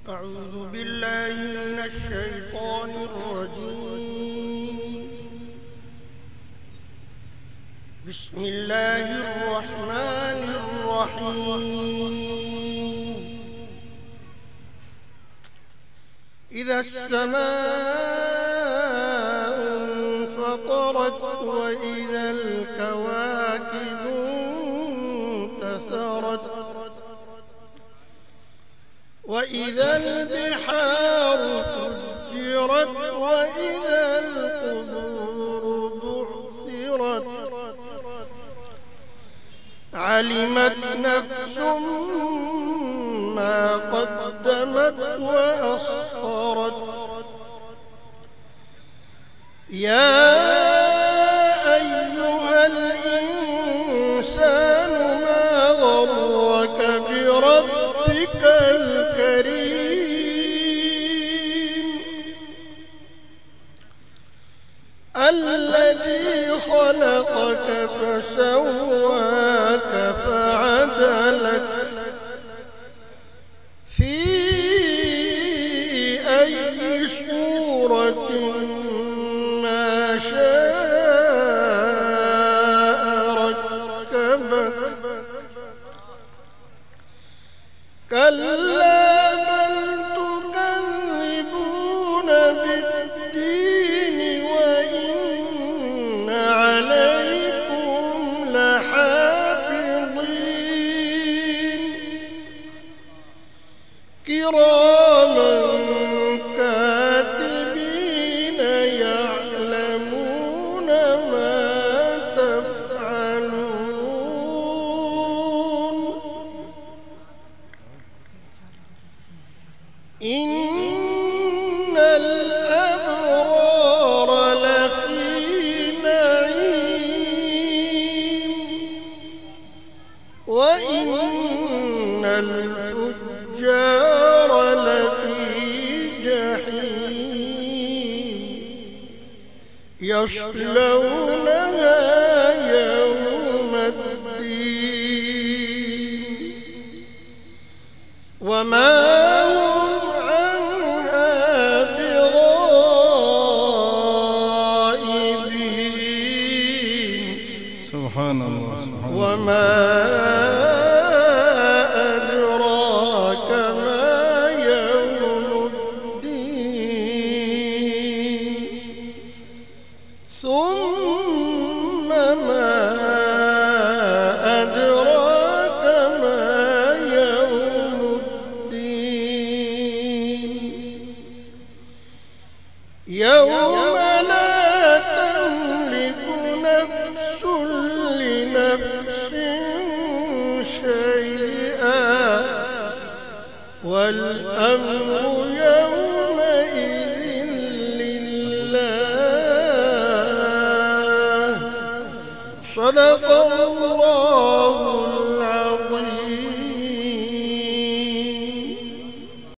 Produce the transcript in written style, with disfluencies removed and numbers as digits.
أعوذ بالله من الشيطان الرجيم. بسم الله الرحمن الرحيم. إذا السماء انفطرت وإذا الكواكب انتثرت وإذا البحار فجرت وإذا القبور بعثرت علمت نفس ما قدمت وأخرت. يا أيها الإنسان ما غرك بربك الكريم الذي خلقك فسواك فعدلك في أي صورة ما شاء ركبك. كلا بل تكذبون بالدين وإن عليكم لحافظين كراما كاتبين يعلمون ما تفعلون. إن الأبرار لفي نعيم وإن الفجار لفي جحيم يصلونها يوم الدين وما هم عنها بغائبين. سبحان الله. وما أدراك ما يوم الدين ثم ما أدراك ما يوم الدين يوم لا تملك نفس لنفس شيئا والأمر يومئذ لله. صدق الله